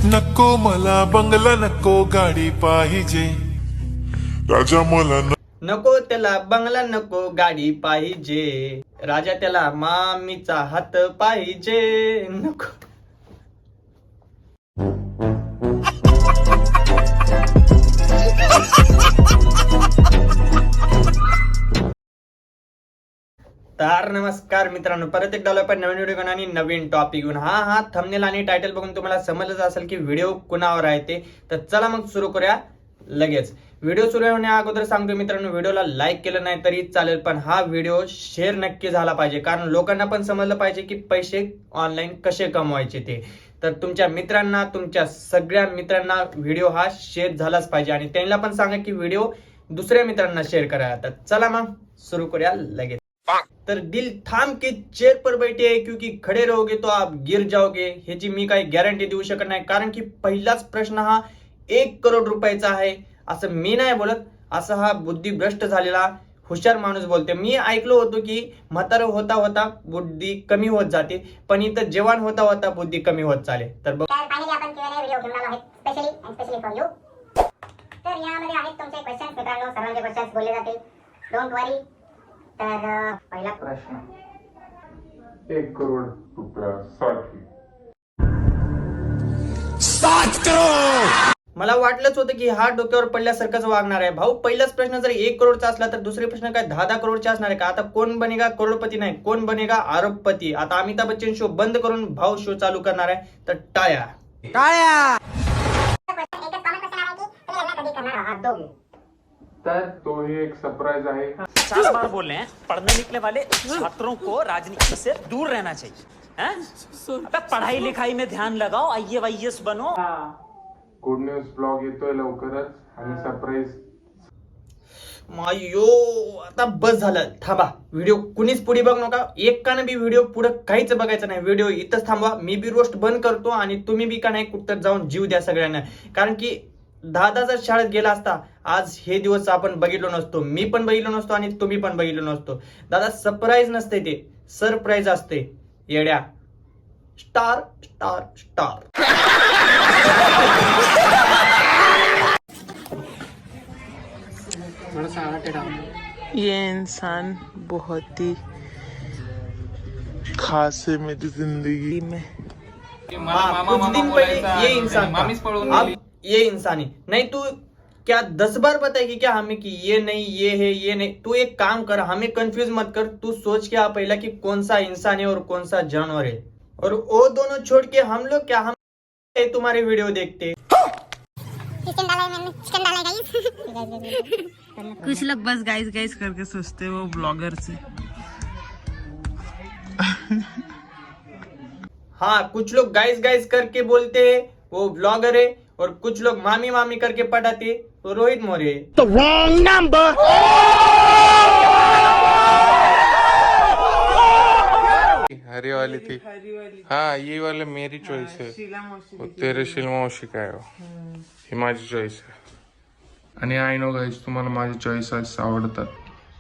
नको मला बंगला, नको गाडी पाहिजे राजा, मला नको त्याला बंगला, नको गाडी पाहिजे राजा, त्याला मामीचा हात पाहिजे. नको. तर नमस्कार मित्रांनो, परत एकदा आलो आपण नवीन व्हिडिओ घेऊन आणि नवीन टॉपिक घेऊन. हा थंबनेल आणि टायटल बघून तुम्हाला समजलंच असेल की व्हिडिओ कुणावर आहे ते. तर चला मग सुरू करूया लगेच. व्हिडिओ सुरू होण्या अगोदर सांगतो मित्रांनो, व्हिडिओला लाईक केलं नाही तरी चालेल, पण हा व्हिडिओ शेअर नक्की झाला पाहिजे, कारण लोकांना पण समजलं पाहिजे की पैसे ऑनलाईन कसे कमवायचे ते. तर तुमच्या मित्रांना, तुमच्या सगळ्या मित्रांना व्हिडिओ हा शेअर झालाच पाहिजे आणि त्यांना पण सांगा की व्हिडिओ दुसऱ्या मित्रांना शेअर करा. तर चला मग सुरू करूया लगेच. तर दिल थांब के चेयर पर बैठे है क्योंकि खड़े रहोगे तो आप गिर जाओगे, ह्याची मी काही गॅरंटी देऊ शकत नाही, कारण की पहिलाच प्रश्न हा 1 करोड रुपयाचा आहे. असं मी नाही बोलत, असं हा बुद्धिभ्रष्ट झालेला हुशार माणूस बोलते. मी ऐकलो होतो की म्हातारं होता होता बुद्धी कमी होत जाते, पण इथं जवान होता होता बुद्धी कमी होत चाले. तर फायनली आपण Q&A व्हिडिओ घेऊन आलो आहे, स्पेशली फॉर यू. तर यामध्ये आहेत तुमचे क्वेश्चन्स मित्रांनो, सर्वांचे क्वेश्चन्स बोलले जातील, डोंट वरी. तर पहिला प्रश्न, 1 करोड रुपयासाठी. मला वाटलंच होतं की हा डोक्यावर पडल्यासारखंच वागणार आहे. भाऊ, पहिलाच प्रश्न जर 1 करोडचा असला तर दुसरे प्रश्न काय 10-10 करोडचे असणार आहे का? आता कोण बनेगा करोडपती नाही, कोण बनेगा आरोपपती. आता अमिताभ बच्चन शो बंद करून भाऊ शो चालू करणार आहे. तर टाळ्या. एकच कॉमन क्वेश्चन आहे की तुम्ही लग्न कधी करणार आहात दोघे? तर तो ही एक सरप्राइज आहे. 50 बार बोल रहे हैं, पढ़ने निकले वाले छात्रों को राजनीति से दूर रहना चाहिए. अबे पढ़ाई लिखाई में ध्यान लगाओ, IAS बनो. गुड न्यूज ब्लॉग येतोय लवकरच आणि सरप्राईज. मायो, आता बस झालं, थांबा. व्हिडिओ कुणीच पुढे बघ नका, एकानं बी व्हिडिओ पुढे काहीच बघायचं नाही. व्हिडिओ इथंच थांबवा. मी बी रोस्ट बंद करतो आणि तुम्ही बी का नाही कुठं जाऊन जीव द्या सगळ्यांना, कारण की दादा जर शाळेत गेला असता आज हे दिवस आपण बघितलो नसतो, मी पण बघितलो नसतो आणि तुम्ही पण बघितलो नसतो. दादा सरप्राईज नसते, ते सरप्राईज असते. येड्या. Star star star. ये इंसान बहुत ही खास है मेरी जिंदगी में. कुछ दिन पहले ये इंसान था, अब ये इंसानी नहीं. तू क्या 10 बार बताए कि क्या हमें कि ये नहीं, ये है, ये नहीं. तू एक काम कर, हमें कंफ्यूज मत कर. तू सोच के आ पहला कि कौन सा इंसान है और कौन सा जानवर है, और वो दोनों छोड़ के हम लोग क्या, हम तुम्हारे वीडियो देखते. चिकन डाला है, मैंने चिकन डाला है गाइस. कुछ लोग बस गाइस गाइस करके सोचते वो ब्लॉगर से. हाँ, कुछ लोग गाइस गाइस करके बोलते हैं वो ब्लॉगर है, और कुछ लोग मामी मामी करके पढ़ाते वो रोहित मोरे है. हरी वाली थी. हाँ, ये वाला मेरी चॉइस है. वो तेरे शिलमौशी का आहे हो. ही माझी चॉईस आहे. आणि आय नो गाईज, तुम्हाला माझी चॉईसेस आवडतात.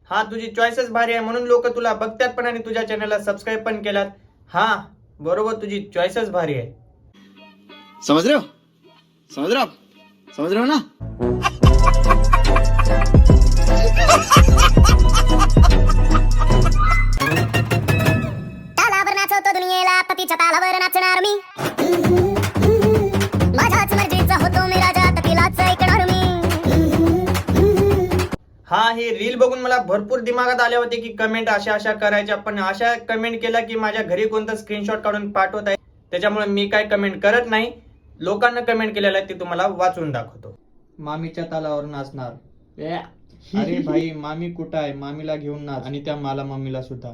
हा, तुझी चॉईसेस भारी आहे म्हणून लोक तुला बघतात पण आणि तुझ्या चॅनलला सबस्क्राईब पण केलात. हा बरोबर, तुझी चॉईसेस भारी आहे. समझ रहे हो, समझ रहे हो आप, समझ रहे हो ना. तालावर नाचवतो दुनियेला, पतीच्या तालावर नाचणार मी. माझ्याच मर्जीचा होतो मी राजा, तकीलाच ऐकणार मी. हा, हे रील बघून मला भरपूर दिमागात आले होते की कमेंट अशा करायच्या, पण अशा कमेंट केल्या की माझ्या घरी कोणतं स्क्रीनशॉट काढून पाठवत आहे, त्याच्यामुळे मी काय कमेंट करत नाही. लोकांना कमेंट केलेलं आहे ते तुम्हाला वाचून दाखवतो. मामीच्या तालावर नाचणार. अरे भाई, मामी कुठं आहे? मामीला घेऊन नाच, आणि त्या मला मम्मीला सुद्धा.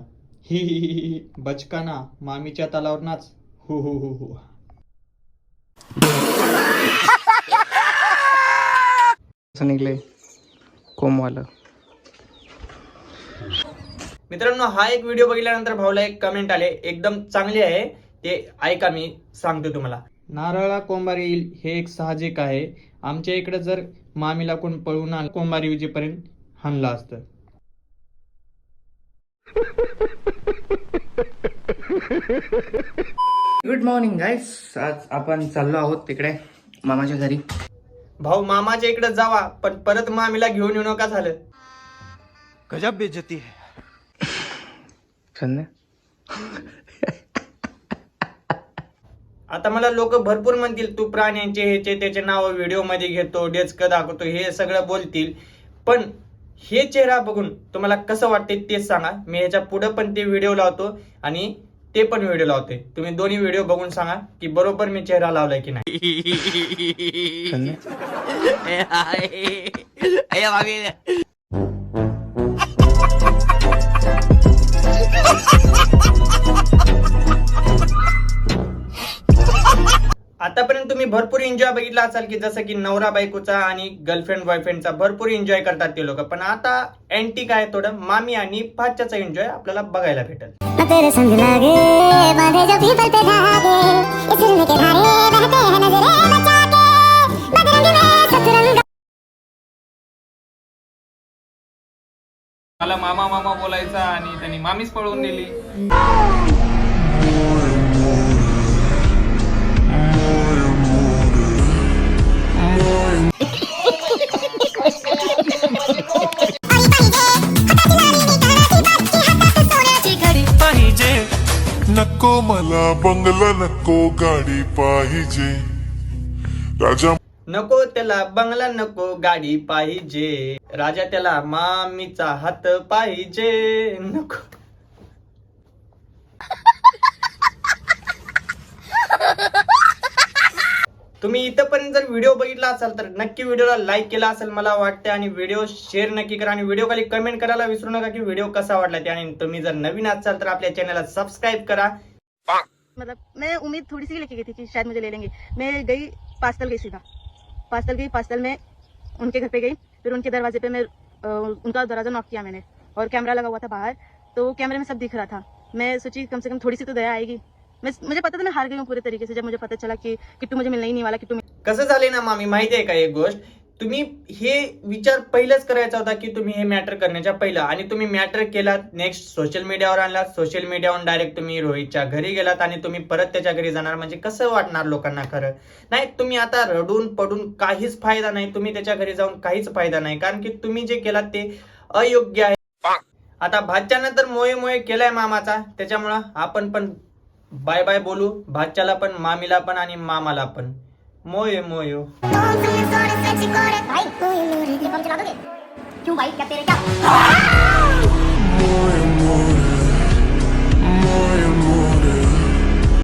ही बचकाना, मामीच्या तालावर नाच. हो. निघले कोमवाला. मित्रांनो, हा एक व्हिडिओ बघितल्यानंतर भाऊला एक कमेंट आले, एकदम चांगली आहे, ते ऐका, मी सांगतो तुम्हाला. नारळा कोंबारी येईल हे एक साहजिक आहे. आमच्या इकडे जर मामीला कोण पळून आलं, कोंबारी विजेपर्यंत हाणलं असतं. गुड मॉर्निंग गाईस. आज आपण चाललो आहोत तिकडे मामाच्या घरी. भाऊ मामाच्या इकडे जावा, पण परत मामीला घेऊन येऊ नका झालं. गजब बेइज्जती है. संध्या आता मला लोक भरपूर म्हणतील तू प्राण्यांचे ह्याचे त्याचे नाव व्हिडिओ मध्ये घेतो, डेचकं दाखवतो, हे सगळं बोलतील. पण हे चेहरा बघून तुम्हाला कसं वाटते तेच सांगा. मी ह्याच्या पुढे पण ते व्हिडिओ लावतो आणि ते पण व्हिडिओ लावते. तुम्ही दोन्ही व्हिडिओ बघून सांगा की बरोबर मी चेहरा लावलाय की नाही. आतापर्यंत तुम्ही भरपूर एन्जॉय बघितला असाल की जसं की नवरा बायकोचा आणि गर्लफ्रेंड बॉयफ्रेंडचा भरपूर एन्जॉय करतात ते लोक. पण आता अँटी काय थोडं मामी आणि भाच्याचा एन्जॉय आपल्याला बघायला भेटेल. तेरे संग लागे बांधे जो पीपल पे धागे इस दिल के धारे बहते हैं नजरे बचा के बदरंग में सतरंग. मला मामा मामा बोलायचा आणि त्यांनी मामीच पळवून दिली. नको मला बंगला नको गाडी पाहिजे राजा नको त्याला बंगला नको गाडी पाहिजे, राजा त्याला मामीचा हात पाहिजे. नको तुम्ही इथंपर्यंत जर व्हिडिओ बघितला असाल तर नक्की व्हिडिओला लाईक केला असेल मला वाटतं, आणि व्हिडिओ शेअर नक्की करा आणि व्हिडिओ खाली कमेंट करायला विसरू नका की व्हिडिओ कसा वाटला ते. आणि तुम्ही जर नवीन असाल तर आपल्या चॅनलला सबस्क्राईब करा. मतलब मैं उम्मीद थोड़ी सी लेके गई थी कि शायद मुझे ले लेंगे. मैं गई पास्टल गई, सीधा पास्टल गई. पास्टल में उनके घर पे गई, फिर उनके दरवाजे पे मैं उनका दरवाजा नॉक किया मैंने, और कैमरा लगा हुआ था बाहर, तो कैमरे में सब दिख रहा था. मैं सोची कम से कम थोड़ी सी तो दया आएगी. मुझे पता था मैं हार गई हूँ पूरे तरीके से. जब मुझे पता चला कि किट्टू मुझे मिलने ही नहीं वाला, किट्टू कसं झालंय ना मामी माहिती आहे का एक गोष्ट, तुम्ही हे विचार पहिलेच करायचा होता की तुम्ही हे मॅटर करण्याच्या पहिलं, आणि तुम्ही मॅटर केलात. नेक्स्ट सोशल मीडियावर आणलात, सोशल मीडियावर डायरेक्ट तुम्ही रोहितच्या घरी गेलात आणि तुम्ही परत त्याच्या घरी जाणार. म्हणजे कसं वाटणार लोकांना? खरं नाही, तुम्ही आता रडून पडून काहीच फायदा नाही. तुम्ही त्याच्या घरी जाऊन काहीच फायदा नाही, कारण की तुम्ही जे केलात ते अयोग्य आहे. आता भाच्यानं तर मोये मोये केलाय मामाचा, त्याच्यामुळं आपण पण बाय बाय बोलू भाच्याला पण, मामीला पण आणि मामाला पण. मोये मोयो. भाई ये पंप चला दोगे? क्यों भाई, क्या तेरे क्या